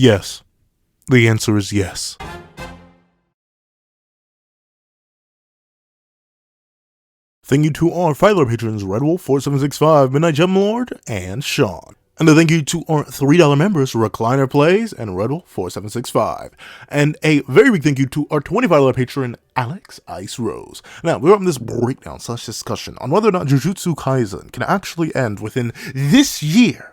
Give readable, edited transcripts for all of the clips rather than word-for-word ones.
Yes. The answer is yes. Thank you to our $5 patrons Redwolf4765, Midnight Gemlord, and Sean. And a thank you to our $3 members Recliner Plays and Redwolf4765. And a very big thank you to our $25 patron Alex Ice Rose. Now, we're on this breakdown / discussion on whether or not Jujutsu Kaisen can actually end within this year,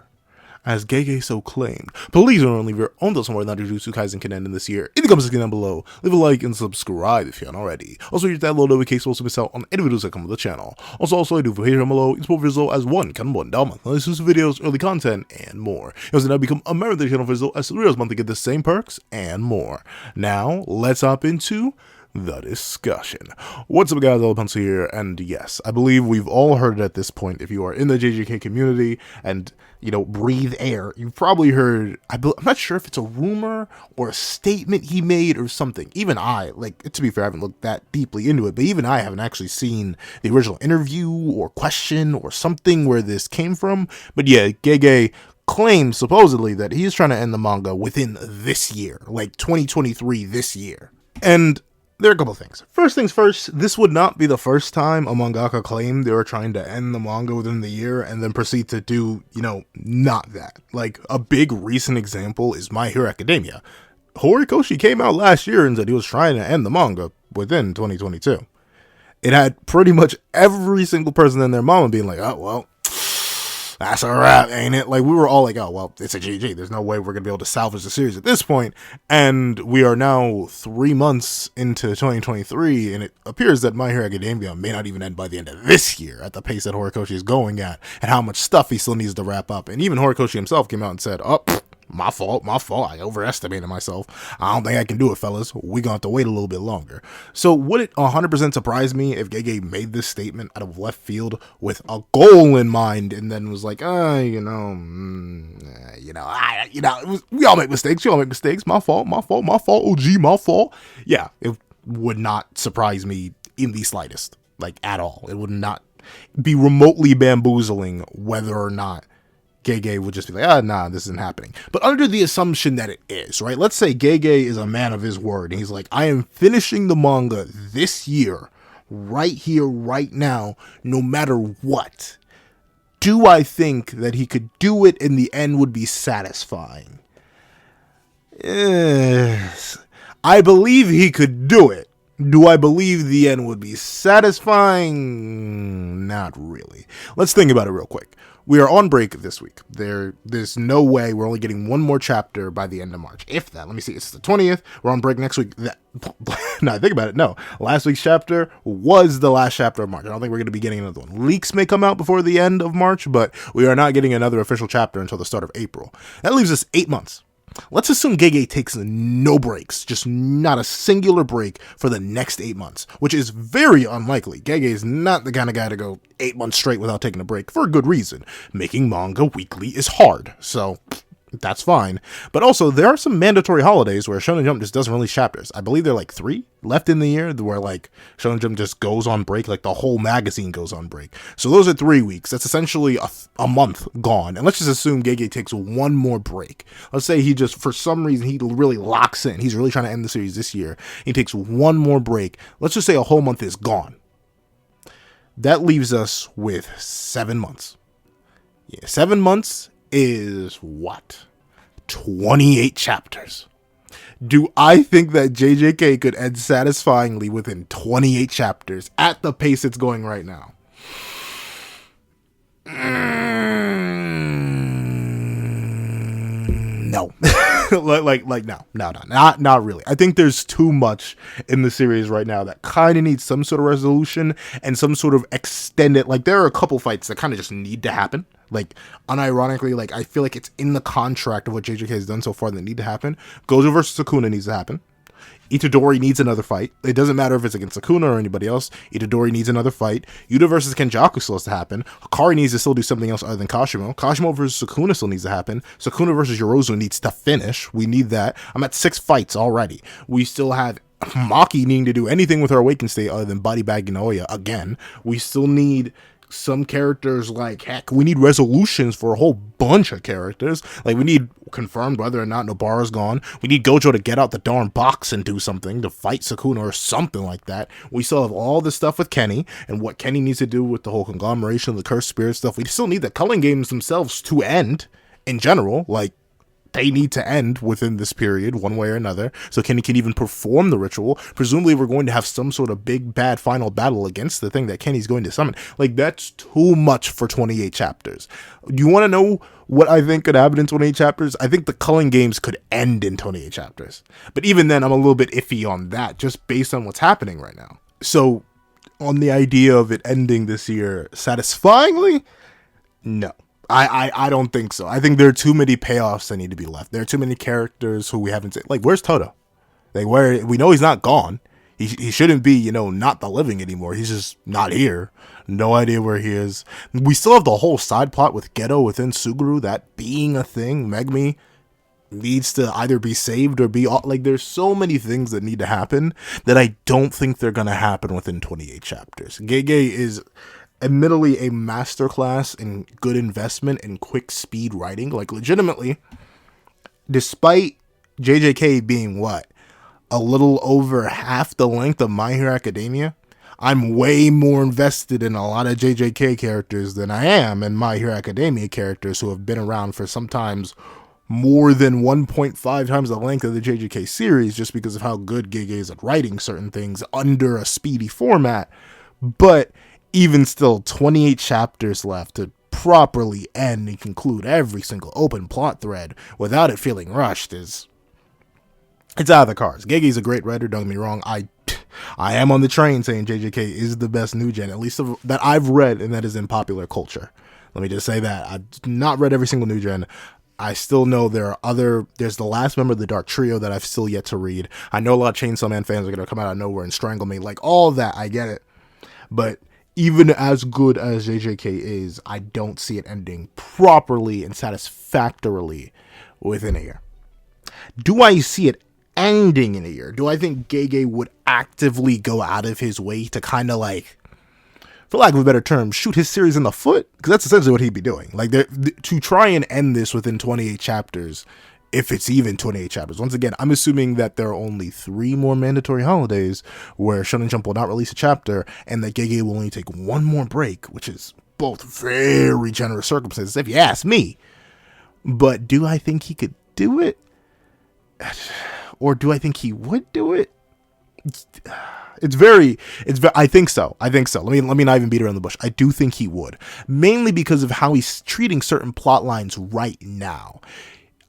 as Gege so claimed. Please don't leave your own thoughts on whether or not Jujutsu Kaisen can end in this year in the comments section down below. Leave a like and subscribe if you haven't already. Also, hit that little notification so you miss out on any videos that come with the channel. Also, I do for Patreon below, it's both as low as $1 month, exclusive videos, early content, and more. You also now become a member of the channel for as low as $3 a month to get the same perks and more. Now, let's hop into the discussion. What's up, guys? Pencil here, and yes, I believe we've all heard it at this point. If you are in the JJK community and, you know, breathe air, you've probably heard, I'm not sure if it's a rumor or a statement he made or something. Even I, like, to be fair, I haven't looked that deeply into it, but even I haven't actually seen the original interview or question or something where this came from. But yeah, Gege claims supposedly that he's trying to end the manga within this year, like 2023 this year. And there are a couple things. First things first, this would not be the first time a mangaka claimed they were trying to end the manga within the year and then proceed to do, you know, not that. Like, a big recent example is My Hero Academia. Horikoshi came out last year and said he was trying to end the manga within 2022. It had pretty much every single person and their mama being like, oh, well, that's a wrap, ain't it? Like, we were all like, oh, well, it's a GG. There's no way we're going to be able to salvage the series at this point. And we are now 3 months into 2023, and it appears that My Hero Academia may not even end by the end of this year at the pace that Horikoshi is going at, and how much stuff he still needs to wrap up. And even Horikoshi himself came out and said, oh, my fault. I overestimated myself. I don't think I can do it, fellas. We're going to have to wait a little bit longer. So would it 100% surprise me if Gege made this statement out of left field with a goal in mind and then was like, we all make mistakes. You all make mistakes. My fault. OG, my fault. Yeah, it would not surprise me in the slightest, like at all. It would not be remotely bamboozling whether or not Gege would just be like, nah, this isn't happening. But under the assumption that it is, right? Let's say Gege is a man of his word, and he's like, I am finishing the manga this year, right here, right now, no matter what. Do I think that he could do it and the end would be satisfying? Yes. I believe he could do it. Do I believe the end would be satisfying? Not really. Let's think about it real quick. We are on break this week. There's no way we're only getting one more chapter by the end of March. If that, let me see, it's the 20th. We're on break next week. Now, think about it. No, last week's chapter was the last chapter of March. I don't think we're going to be getting another one. Leaks may come out before the end of March, but we are not getting another official chapter until the start of April. That leaves us 8 months. Let's assume Gege takes no breaks, just not a singular break for the next 8 months, which is very unlikely. Gege is not the kind of guy to go 8 months straight without taking a break, for a good reason. Making manga weekly is hard, so that's fine. But also, there are some mandatory holidays where Shonen Jump just doesn't release chapters. I believe there are like 3 left in the year where like Shonen Jump just goes on break, like the whole magazine goes on break. So those are 3 weeks. That's essentially a month gone. And let's just assume Gege takes one more break. Let's say he just, for some reason, he really locks in. He's really trying to end the series this year. He takes one more break. Let's just say a whole month is gone. That leaves us with 7 months. Yeah, 7 months is what? 28 chapters. Do I think that JJK could end satisfyingly within 28 chapters at the pace it's going right now? No. Not really. I think there's too much in the series right now that kind of needs some sort of resolution and some sort of extended, like there are a couple fights that kind of just need to happen. Like, unironically, like, I feel like it's in the contract of what JJK has done so far that need to happen. Gojo versus Sukuna needs to happen. Itadori needs another fight. It doesn't matter if it's against Sukuna or anybody else. Itadori needs another fight. Yuta versus Kenjaku still has to happen. Hikari needs to still do something else other than Kashimo. Kashimo versus Sukuna still needs to happen. Sukuna versus Yorozu needs to finish. We need that. I'm at 6 fights already. We still have Maki needing to do anything with her awakened state other than body bag Oya again. We still need some characters, like, heck, we need resolutions for a whole bunch of characters. Like, we need confirmed whether or not Nobara's gone. We need Gojo to get out the darn box and do something to fight Sukuna or something like that. We still have all this stuff with Kenny and what Kenny needs to do with the whole conglomeration of the cursed spirit stuff. We still need the culling games themselves to end in general. Like, they need to end within this period one way or another so Kenny can even perform the ritual. Presumably we're going to have some sort of big bad final battle against the thing that Kenny's going to summon. Like, that's too much for 28 chapters. Do you want to know what I think could happen in 28 chapters? I think the culling games could end in 28 chapters, but even then I'm a little bit iffy on that just based on what's happening right now. So on the idea of it ending this year satisfyingly, no. I don't think so. I think there are too many payoffs that need to be left. There are too many characters who we haven't seen. Like, where's Toto? Like, where we know he's not gone. He shouldn't be, not the living anymore. He's just not here. No idea where he is. We still have the whole side plot with Geto within Suguru, that being a thing. Megumi needs to either be saved or be, like, there's so many things that need to happen that I don't think they're going to happen within 28 chapters. Gege is admittedly a masterclass in good investment and quick speed writing. Like, legitimately, despite JJK being a little over half the length of My Hero Academia, I'm way more invested in a lot of JJK characters than I am in My Hero Academia characters who have been around for sometimes more than 1.5 times the length of the JJK series, just because of how good Gege is at writing certain things under a speedy format. But even still, 28 chapters left to properly end and conclude every single open plot thread without it feeling rushed it's out of the cards. Gege's a great writer, don't get me wrong. I am on the train saying JJK is the best new gen, at least that I've read, and that is in popular culture. Let me just say that. I've not read every single new gen. I still know there's the last member of the Dark Trio that I've still yet to read. I know a lot of Chainsaw Man fans are going to come out of nowhere and strangle me. Like, all that, I get it. But even as good as JJK is, I don't see it ending properly and satisfactorily within a year. Do I see it ending in a year? Do I think Gege would actively go out of his way to kind of, like, for lack of a better term, shoot his series in the foot? Because that's essentially what he'd be doing. Like, to try and end this within 28 chapters, if it's even 28 chapters. Once again, I'm assuming that there are only 3 more mandatory holidays where Shonen Jump will not release a chapter, and that Gege will only take one more break, which is both very generous circumstances, if you ask me. But do I think he could do it? Or do I think he would do it? I think so. Let me not even beat around the bush. I do think he would. Mainly because of how he's treating certain plot lines right now.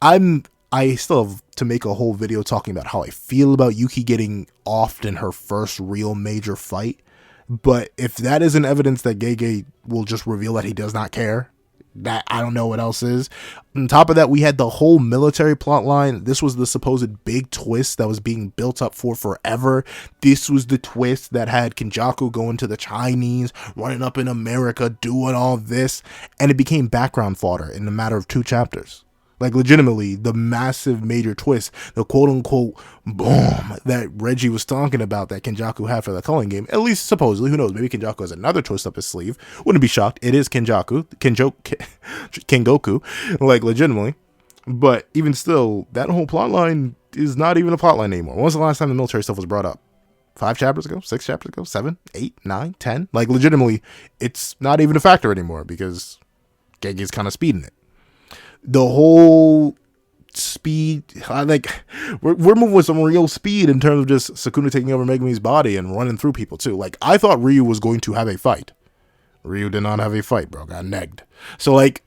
I still have to make a whole video talking about how I feel about Yuki getting offed in her first real major fight. But if that isn't evidence that Gege will just reveal that he does not care, that I don't know what else is. On top of that, we had the whole military plot line. This was the supposed big twist that was being built up for forever. This was the twist that had Kenjaku going to the Chinese, running up in America, doing all this. And it became background fodder in a matter of 2 chapters. Like, legitimately, the massive major twist, the quote-unquote boom that Reggie was talking about that Kenjaku had for the culling game, at least supposedly, who knows, maybe Kenjaku has another twist up his sleeve. Wouldn't be shocked. It is Kengoku, like, legitimately. But even still, that whole plotline is not even a plotline anymore. When was the last time the military stuff was brought up? 5 chapters ago? 6 chapters ago? 7? 8? 9? 10? Like, legitimately, it's not even a factor anymore because Gege's kind of speeding it. The whole speed, we're moving with some real speed in terms of just Sukuna taking over Megumi's body and running through people too. Like, I thought Ryu was going to have a fight. Ryu did not have a fight, bro. Got negged. So, like,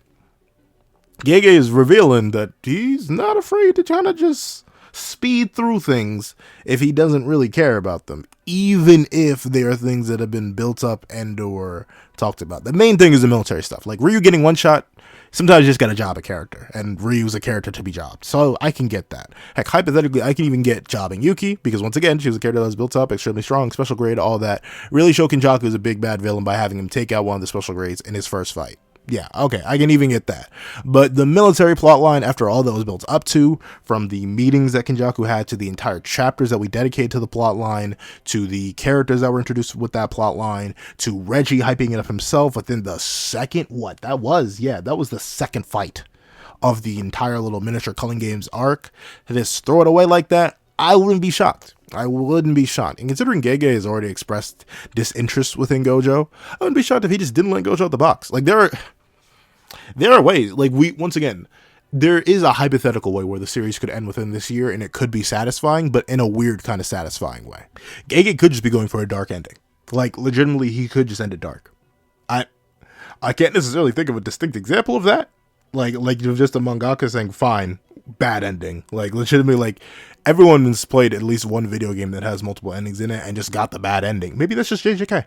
Gege is revealing that he's not afraid to kind of just speed through things if he doesn't really care about them, even if they are things that have been built up and or talked about. The main thing is the military stuff. Like, Ryu getting one shot, sometimes you just gotta job a character, and Ryu's a character to be jobbed, so I can get that. Heck, hypothetically, I can even get jobbing Yuki, because once again, she was a character that was built up, extremely strong, special grade, all that. Really show Kenjaku is a big bad villain by having him take out one of the special grades in his first fight. Yeah, okay, I can even get that. But the military plotline, after all that was built up to, from the meetings that Kenjaku had to the entire chapters that we dedicated to the plotline, to the characters that were introduced with that plotline, to Reggie hyping it up himself within the second, that was the second fight of the entire little miniature Culling Games arc. To just throw it away like that, I wouldn't be shocked. I wouldn't be shocked. And considering Gege has already expressed disinterest within Gojo, I wouldn't be shocked if he just didn't let Gojo out the box. Like, there are ways, like, once again, there is a hypothetical way where the series could end within this year and it could be satisfying, but in a weird kind of satisfying way. Gege could just be going for a dark ending. Like, legitimately, he could just end it dark. I can't necessarily think of a distinct example of that. Like just a mangaka saying, fine, bad ending. Like, legitimately, like, everyone has played at least one video game that has multiple endings in it and just got the bad ending. Maybe that's just JJK.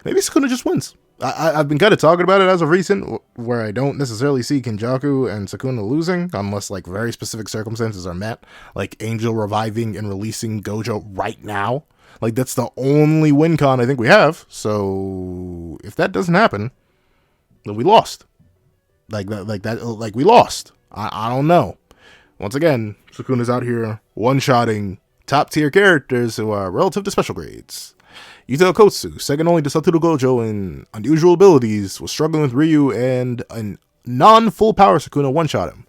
Maybe Sukuna just wins. I've been kind of talking about it as of recent, where I don't necessarily see Kenjaku and Sukuna losing, unless, like, very specific circumstances are met, like Angel reviving and releasing Gojo right now. Like, that's the only win con I think we have. So if that doesn't happen, then we lost. Like we lost. I don't know. Once again, Sukuna's out here one-shotting top-tier characters who are relative to special grades. Yuta Okotsu, second only to Satoru Gojo in unusual abilities, was struggling with Ryu, and a non-full power Sukuna one-shot him.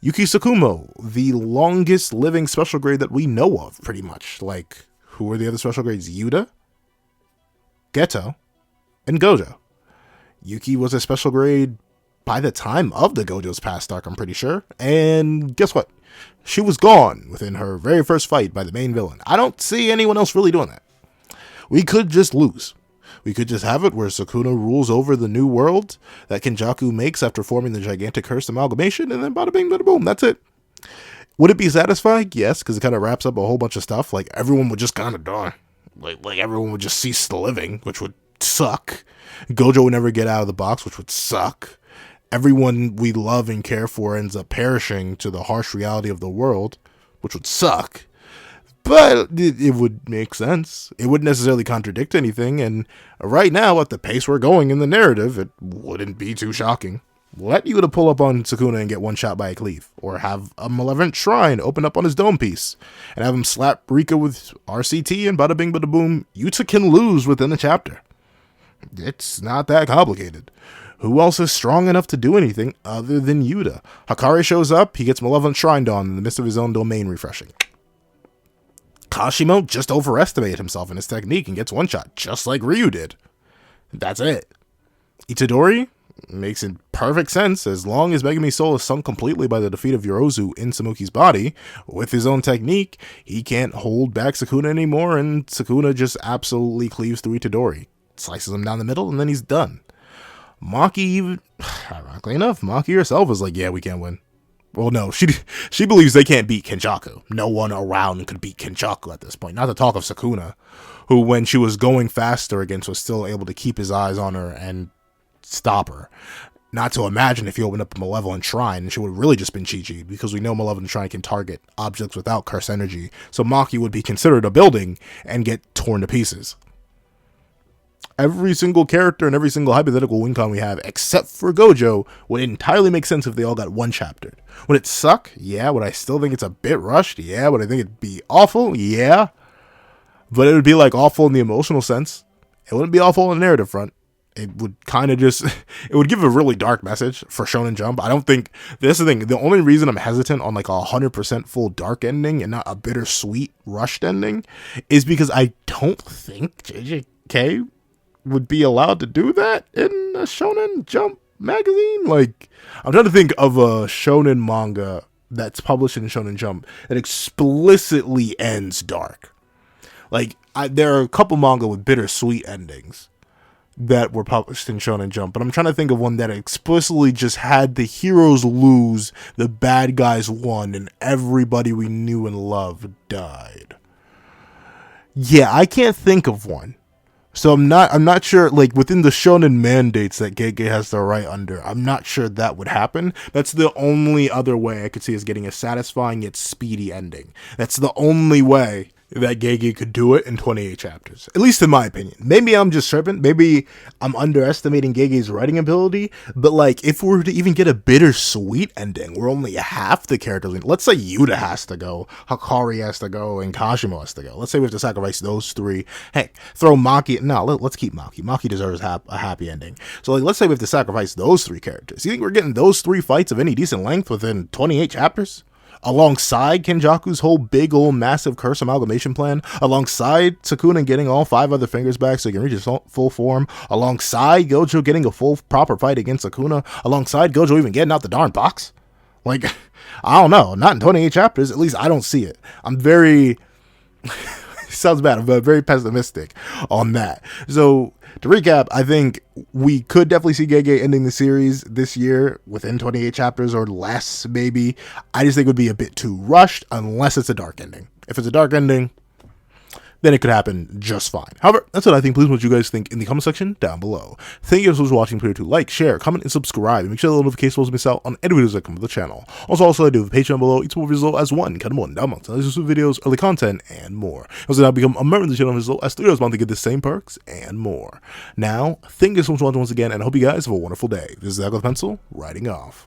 Yuki Tsukumo, the longest living special grade that we know of, pretty much. Like, who were the other special grades? Yuta, Geto, and Gojo. Yuki was a special grade by the time of the Gojo's past arc, I'm pretty sure. And guess what? She was gone within her very first fight by the main villain. I don't see anyone else really doing that. We could just lose. We could just have it where Sukuna rules over the new world that Kenjaku makes after forming the gigantic cursed amalgamation, and then bada bing, bada boom, that's it. Would it be satisfying? Yes, because it kind of wraps up a whole bunch of stuff. Like, everyone would just kind of die. Like everyone would just cease the living, which would suck. Gojo would never get out of the box, which would suck. Everyone we love and care for ends up perishing to the harsh reality of the world, which would suck. But it would make sense. It wouldn't necessarily contradict anything, and right now, at the pace we're going in the narrative, it wouldn't be too shocking. Let Yuta pull up on Sukuna and get one shot by a cleave, or have a Malevolent Shrine open up on his dome piece, and have him slap Rika with RCT, and bada bing bada boom, Yuta can lose within the chapter. It's not that complicated. Who else is strong enough to do anything other than Yuta? Hakari shows up, he gets Malevolent Shrined on in the midst of his own domain refreshing. Kashimo just overestimated himself in his technique and gets one shot, just like Ryu did. That's it. Itadori makes in perfect sense. As long as Megumi's soul is sunk completely by the defeat of Yorozu in Samuki's body, with his own technique, he can't hold back Sukuna anymore, and Sukuna just absolutely cleaves through Itadori. Slices him down the middle, and then he's done. Maki, even, ironically enough, Maki herself is like, yeah, we can't win. Well, no, she believes they can't beat Kenjaku. No one around could beat Kenjaku at this point. Not to talk of Sukuna, who, when she was going faster against, was still able to keep his eyes on her and stop her. Not to imagine if he opened up a Malevolent Shrine, and she would have really just been Chi-Chi, because we know Malevolent Shrine can target objects without curse energy. So Maki would be considered a building and get torn to pieces. Every single character and every single hypothetical win con we have, except for Gojo, would entirely make sense if they all got one chaptered. Would it suck? Yeah. Would I still think it's a bit rushed? Yeah. Would I think it'd be awful? Yeah. But it would be like awful in the emotional sense. It wouldn't be awful on the narrative front. It would kind of just, it would give a really dark message for Shonen Jump. I don't think, this is the thing, the only reason I'm hesitant on like a 100% full dark ending and not a bittersweet rushed ending is because I don't think JJK would be allowed to do that in a Shonen Jump magazine. Like, I'm trying to think of a shonen manga that's published in Shonen Jump that explicitly ends dark. Like, there are a couple manga with bittersweet endings that were published in Shonen Jump, but I'm trying to think of one that explicitly just had the heroes lose, the bad guys won, and everybody we knew and loved died. Yeah, I can't think of one. So I'm not sure, like, within the shonen mandates that Gege has to write under, I'm not sure that would happen. That's the only other way I could see us getting a satisfying yet speedy ending. That's the only way that Gege could do it in 28 chapters. At least in my opinion. Maybe I'm just tripping. Maybe I'm underestimating Gege's writing ability. But like, if we were to even get a bittersweet ending where only half the characters, let's say Yuta has to go, Hakari has to go, and Kashimo has to go. Let's say we have to sacrifice those three. Hey, throw Maki. No, let's keep Maki. Maki deserves a happy ending. So like, let's say we have to sacrifice those three characters. You think we're getting those three fights of any decent length within 28 chapters? Alongside Kenjaku's whole big old massive curse amalgamation plan, alongside Sukuna getting all 5 other fingers back so he can reach his full form, alongside Gojo getting a full proper fight against Sukuna, alongside Gojo even getting out the darn box? Like, I don't know, not in 28 chapters, at least I don't see it. I'm very... sounds bad, but very pessimistic on that. So, to recap, I think we could definitely see Gege ending the series this year within 28 chapters or less, maybe. I just think it would be a bit too rushed unless it's a dark ending. If it's a dark ending, then it could happen just fine. However, that's what I think. Please what you guys think in the comment section down below. Thank you guys for watching. Please do like, share, comment, and subscribe. And make sure the notification bells miss out on any videos that come to the channel. Also I do have a Patreon below. Each more as low as $1. Cut them on down months. Videos, early content, and more. Also now become a member of the channel as low as $3 a month to get the same perks and more. Now, thank you so much for watching once again, and I hope you guys have a wonderful day. This is Zach with Pencil, writing off.